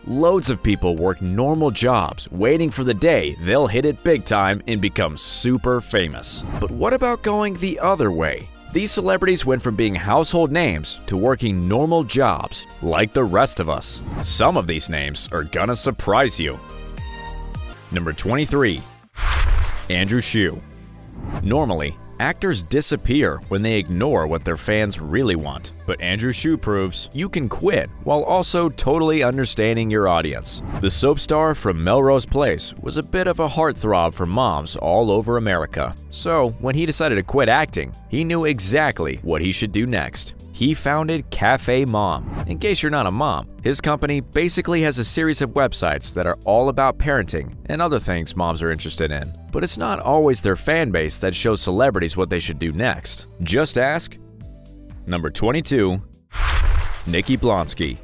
Loads of people work normal jobs, waiting for the day they'll hit it big time and become super famous. But what about going the other way? These celebrities went from being household names to working normal jobs like the rest of us. Some of these names are gonna surprise you. Number 23. Andrew Shue. Normally, actors disappear when they ignore what their fans really want, but Andrew Shue proves you can quit while also totally understanding your audience. The soap star from Melrose Place was a bit of a heartthrob for moms all over America. So when he decided to quit acting, he knew exactly what he should do next. He founded Cafe Mom. In case you're not a mom, his company basically has a series of websites that are all about parenting and other things moms are interested in. But it's not always their fan base that shows celebrities what they should do next. Just ask. Number 22. Nikki Blonsky.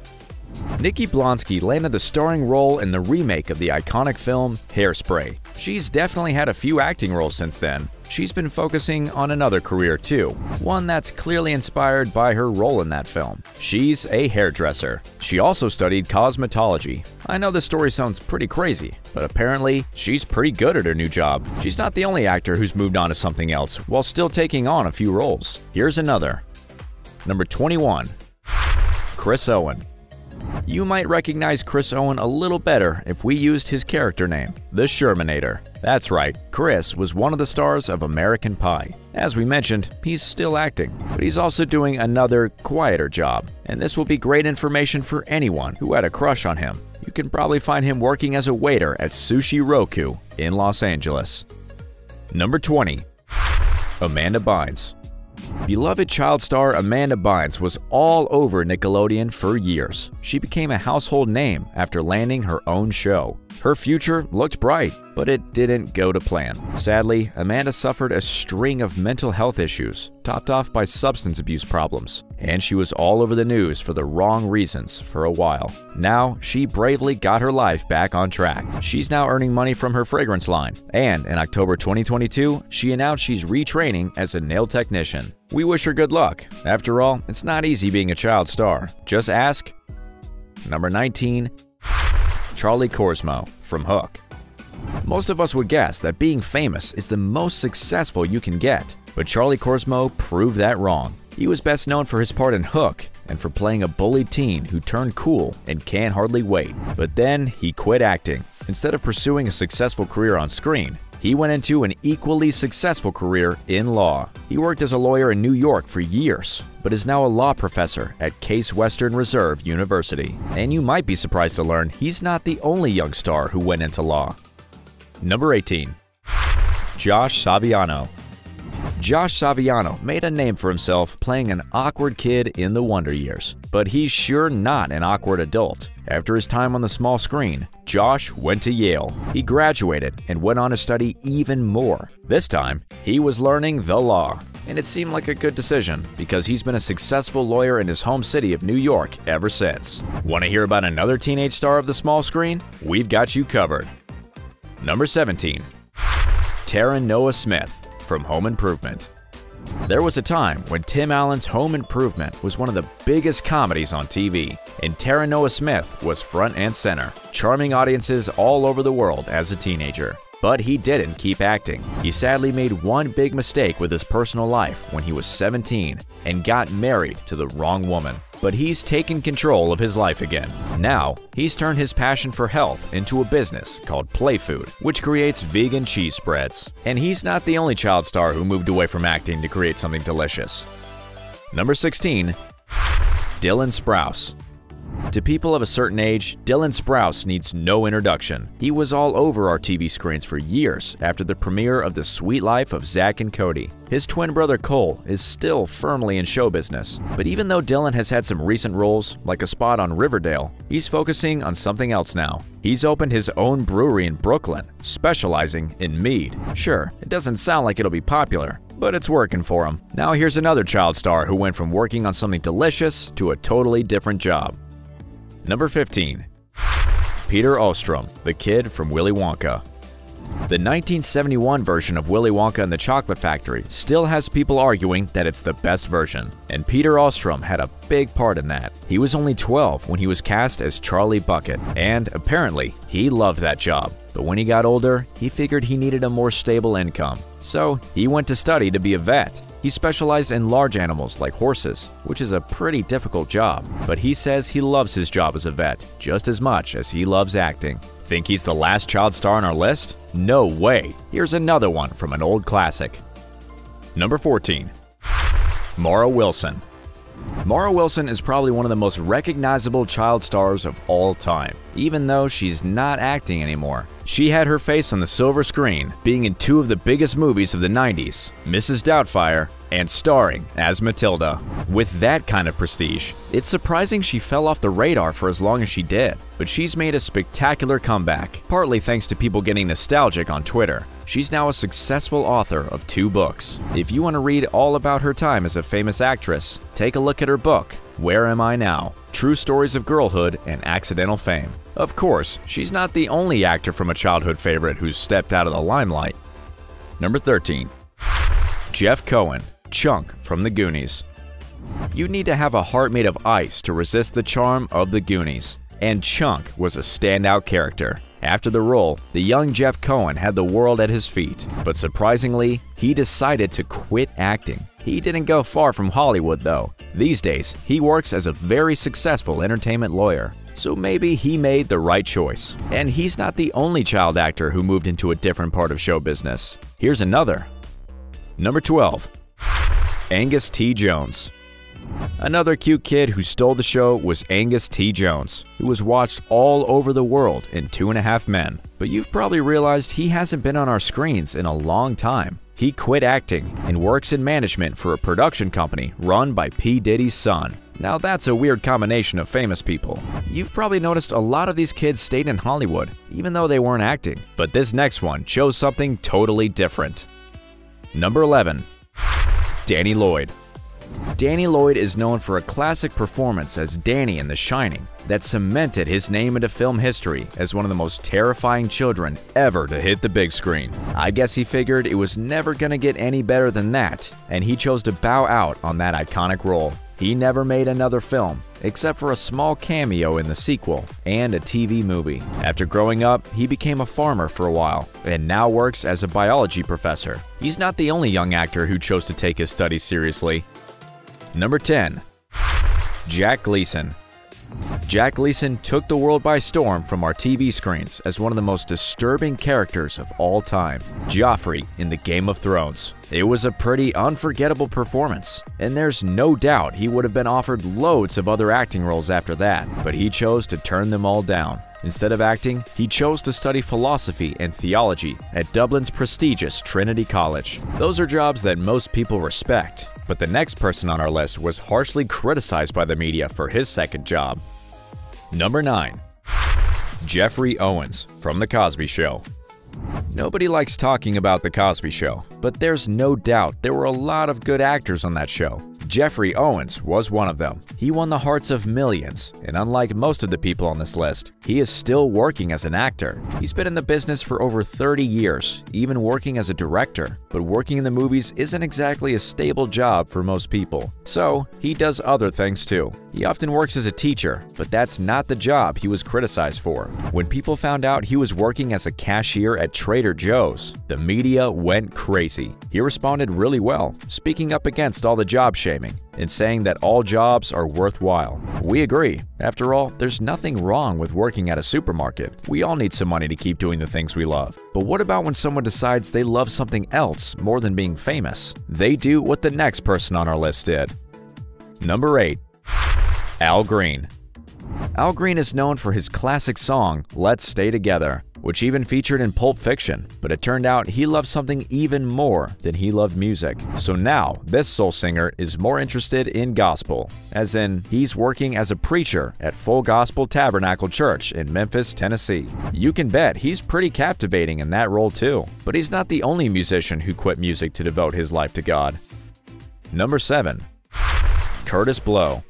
Nikki Blonsky landed the starring role in the remake of the iconic film Hairspray. She's definitely had a few acting roles since then. She's been focusing on another career too, one that's clearly inspired by her role in that film. She's a hairdresser. She also studied cosmetology. I know this story sounds pretty crazy, but apparently she's pretty good at her new job. She's not the only actor who's moved on to something else while still taking on a few roles. Here's another. Number 21. Chris Owen. You might recognize Chris Owen a little better if we used his character name, the Shermanator. That's right, Chris was one of the stars of American Pie. As we mentioned, he's still acting, but he's also doing another, quieter job. And this will be great information for anyone who had a crush on him. You can probably find him working as a waiter at Sushi Roku in Los Angeles. Number 20. Amanda Bynes. Beloved child star Amanda Bynes was all over Nickelodeon for years. She became a household name after landing her own show. Her future looked bright, but it didn't go to plan. Sadly, Amanda suffered a string of mental health issues, topped off by substance abuse problems, and she was all over the news for the wrong reasons for a while. Now, she bravely got her life back on track. She's now earning money from her fragrance line, and in October 2022, she announced she's retraining as a nail technician. We wish her good luck. After all, it's not easy being a child star. Just ask. Number 19. Charlie Korsmo from Hook. Most of us would guess that being famous is the most successful you can get, but Charlie Korsmo proved that wrong. He was best known for his part in Hook and for playing a bullied teen who turned cool and can't hardly wait. But then he quit acting. Instead of pursuing a successful career on screen, he went into an equally successful career in law. He worked as a lawyer in New York for years, but is now a law professor at Case Western Reserve University. And you might be surprised to learn he's not the only young star who went into law. Number 18. Josh Saviano. Josh Saviano made a name for himself playing an awkward kid in the Wonder Years, but he's sure not an awkward adult. After his time on the small screen, Josh went to Yale. He graduated and went on to study even more. This time, he was learning the law, and it seemed like a good decision because he's been a successful lawyer in his home city of New York ever since. Want to hear about another teenage star of the small screen? We've got you covered. Number 17. Taryn Noah Smith from Home Improvement. There was a time when Tim Allen's Home Improvement was one of the biggest comedies on TV, and Taryn Noah Smith was front and center, charming audiences all over the world as a teenager. But he didn't keep acting. He sadly made one big mistake with his personal life when he was 17 and got married to the wrong woman. But he's taken control of his life again. Now, he's turned his passion for health into a business called Play Food, which creates vegan cheese spreads. And he's not the only child star who moved away from acting to create something delicious. Number 16. Dylan Sprouse. To people of a certain age, Dylan Sprouse needs no introduction. He was all over our TV screens for years after the premiere of The Sweet Life of Zack and Cody. His twin brother Cole is still firmly in show business, but even though Dylan has had some recent roles, like a spot on Riverdale, he's focusing on something else now. He's opened his own brewery in Brooklyn, specializing in mead. Sure, it doesn't sound like it'll be popular, but it's working for him. Now here's another child star who went from working on something delicious to a totally different job. Number 15. Peter Ostrom, the kid from Willy Wonka. The 1971 version of Willy Wonka and the Chocolate Factory still has people arguing that it's the best version, and Peter Ostrom had a big part in that. He was only 12 when he was cast as Charlie Bucket, and apparently he loved that job. But when he got older, he figured he needed a more stable income. So he went to study to be a vet. He specialized in large animals like horses, which is a pretty difficult job. But he says he loves his job as a vet just as much as he loves acting. Think he's the last child star on our list? No way! Here's another one from an old classic. Number 14. Mara Wilson. Mara Wilson is probably one of the most recognizable child stars of all time, even though she's not acting anymore. She had her face on the silver screen, being in two of the biggest movies of the 90s, Mrs. Doubtfire and starring as Matilda. With that kind of prestige, it's surprising she fell off the radar for as long as she did. But she's made a spectacular comeback, partly thanks to people getting nostalgic on Twitter. She's now a successful author of 2 books. If you want to read all about her time as a famous actress, take a look at her book, Where Am I Now? True Stories of Girlhood and Accidental Fame. Of course, she's not the only actor from a childhood favorite who's stepped out of the limelight. Number 13. Jeff Cohen, Chunk from The Goonies. You need to have a heart made of ice to resist the charm of The Goonies, and Chunk was a standout character. After the role, the young Jeff Cohen had the world at his feet, but surprisingly, he decided to quit acting. He didn't go far from Hollywood though. These days, he works as a very successful entertainment lawyer. So maybe he made the right choice. And he's not the only child actor who moved into a different part of show business. Here's another. Number 12. Angus T. Jones. Another cute kid who stole the show was Angus T. Jones, who was watched all over the world in 2.5 Men. But you've probably realized he hasn't been on our screens in a long time. He quit acting and works in management for a production company run by P. Diddy's son. Now that's a weird combination of famous people. You've probably noticed a lot of these kids stayed in Hollywood, even though they weren't acting. But this next one chose something totally different. Number 11. Danny Lloyd. Danny Lloyd is known for a classic performance as Danny in The Shining that cemented his name into film history as one of the most terrifying children ever to hit the big screen. I guess he figured it was never gonna get any better than that, and he chose to bow out on that iconic role. He never made another film, except for a small cameo in the sequel and a TV movie. After growing up, he became a farmer for a while, and now works as a biology professor. He's not the only young actor who chose to take his studies seriously. Number 10. Jack Gleason. Jack Gleason took the world by storm from our TV screens as one of the most disturbing characters of all time, Joffrey in the Game of Thrones. It was a pretty unforgettable performance, and there's no doubt he would have been offered loads of other acting roles after that, but he chose to turn them all down. Instead of acting, he chose to study philosophy and theology at Dublin's prestigious Trinity College. Those are jobs that most people respect. But the next person on our list was harshly criticized by the media for his second job. Number 9. Jeffrey Owens from The Cosby Show. Nobody likes talking about The Cosby Show, but there's no doubt there were a lot of good actors on that show. Jeffrey Owens was one of them. He won the hearts of millions, and unlike most of the people on this list, he is still working as an actor. He's been in the business for over 30 years, even working as a director. But working in the movies isn't exactly a stable job for most people. So, he does other things too. He often works as a teacher, but that's not the job he was criticized for. When people found out he was working as a cashier at Trader Joe's, the media went crazy. He responded really well, speaking up against all the job shaming and saying that all jobs are worthwhile. We agree. After all, there's nothing wrong with working at a supermarket. We all need some money to keep doing the things we love. But what about when someone decides they love something else more than being famous? They do what the next person on our list did. Number 8. Al Green. Al Green is known for his classic song, Let's Stay Together, which even featured in Pulp Fiction, but it turned out he loved something even more than he loved music. So now, this soul singer is more interested in gospel, as in, he's working as a preacher at Full Gospel Tabernacle Church in Memphis, Tennessee. You can bet he's pretty captivating in that role too, but he's not the only musician who quit music to devote his life to God. Number 7. Curtis Blow.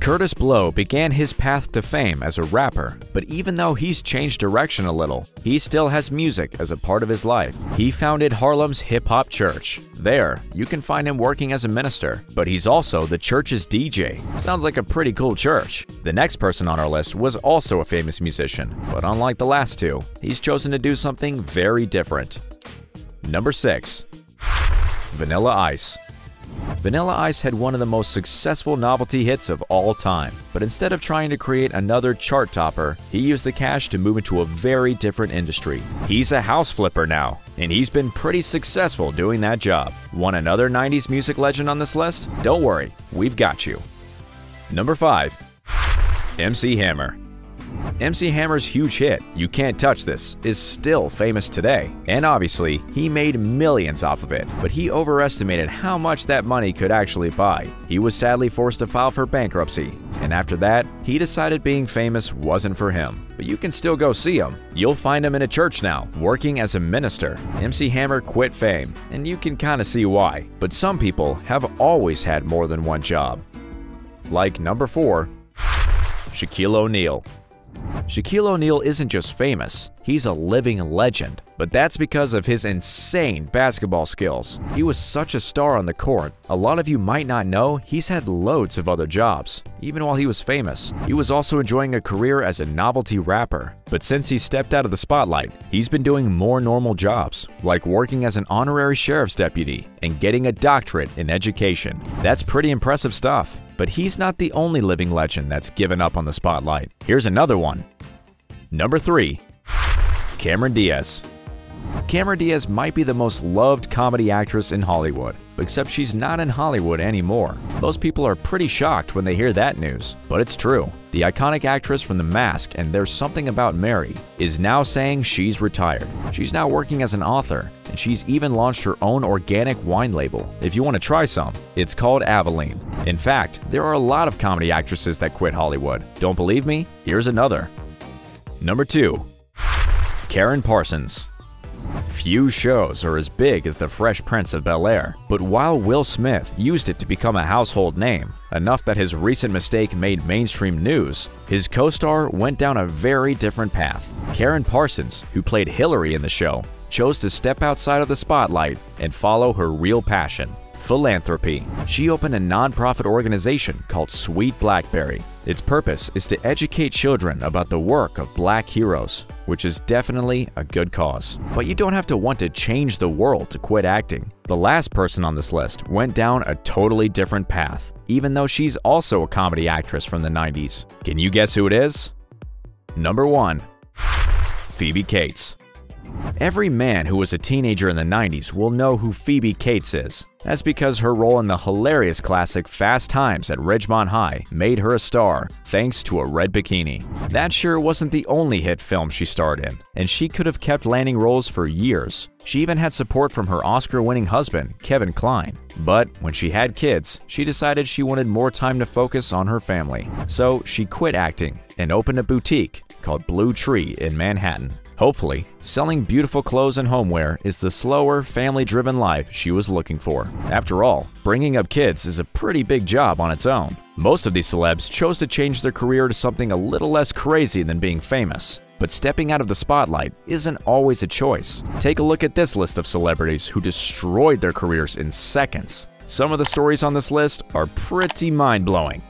Curtis Blow began his path to fame as a rapper, but even though he's changed direction a little, he still has music as a part of his life. He founded Harlem's hip-hop church. There, you can find him working as a minister, but he's also the church's DJ. Sounds like a pretty cool church. The next person on our list was also a famous musician, but unlike the last two, he's chosen to do something very different. Number 6. Vanilla Ice. Vanilla Ice had one of the most successful novelty hits of all time, but instead of trying to create another chart topper, he used the cash to move into a very different industry. He's a house flipper now, and he's been pretty successful doing that job. Want another 90s music legend on this list? Don't worry, we've got you. Number 5. MC Hammer. MC Hammer's huge hit, You Can't Touch This, is still famous today, and obviously, he made millions off of it, but he overestimated how much that money could actually buy. He was sadly forced to file for bankruptcy, and after that, he decided being famous wasn't for him. But you can still go see him. You'll find him in a church now, working as a minister. MC Hammer quit fame, and you can kinda see why. But some people have always had more than one job. Like number 4, Shaquille O'Neal. Shaquille O'Neal isn't just famous, he's a living legend. But that's because of his insane basketball skills. He was such a star on the court. A lot of you might not know he's had loads of other jobs. Even while he was famous, he was also enjoying a career as a novelty rapper. But since he stepped out of the spotlight, he's been doing more normal jobs, like working as an honorary sheriff's deputy and getting a doctorate in education. That's pretty impressive stuff. But he's not the only living legend that's given up on the spotlight. Here's another one. Number 3. Cameron Diaz. Cameron Diaz might be the most loved comedy actress in Hollywood, except she's not in Hollywood anymore. Most people are pretty shocked when they hear that news, but it's true. The iconic actress from The Mask and There's Something About Mary is now saying she's retired. She's now working as an author, and she's even launched her own organic wine label. If you want to try some, it's called Aveline. In fact, there are a lot of comedy actresses that quit Hollywood. Don't believe me? Here's another. Number 2. Karen Parsons. Few shows are as big as The Fresh Prince of Bel-Air, but while Will Smith used it to become a household name, enough that his recent mistake made mainstream news, his co-star went down a very different path. Karen Parsons, who played Hillary in the show, chose to step outside of the spotlight and follow her real passion: philanthropy. She opened a non-profit organization called Sweet Blackberry. Its purpose is to educate children about the work of Black heroes, which is definitely a good cause. But you don't have to want to change the world to quit acting. The last person on this list went down a totally different path, even though she's also a comedy actress from the 90s. Can you guess who it is? Number 1. Phoebe Cates. Every man who was a teenager in the 90s will know who Phoebe Cates is. That's because her role in the hilarious classic Fast Times at Ridgemont High made her a star, thanks to a red bikini. That sure wasn't the only hit film she starred in, and she could have kept landing roles for years. She even had support from her Oscar-winning husband, Kevin Kline. But when she had kids, she decided she wanted more time to focus on her family. So she quit acting and opened a boutique called Blue Tree in Manhattan. Hopefully, selling beautiful clothes and homeware is the slower, family-driven life she was looking for. After all, bringing up kids is a pretty big job on its own. Most of these celebs chose to change their career to something a little less crazy than being famous. But stepping out of the spotlight isn't always a choice. Take a look at this list of celebrities who destroyed their careers in seconds. Some of the stories on this list are pretty mind-blowing.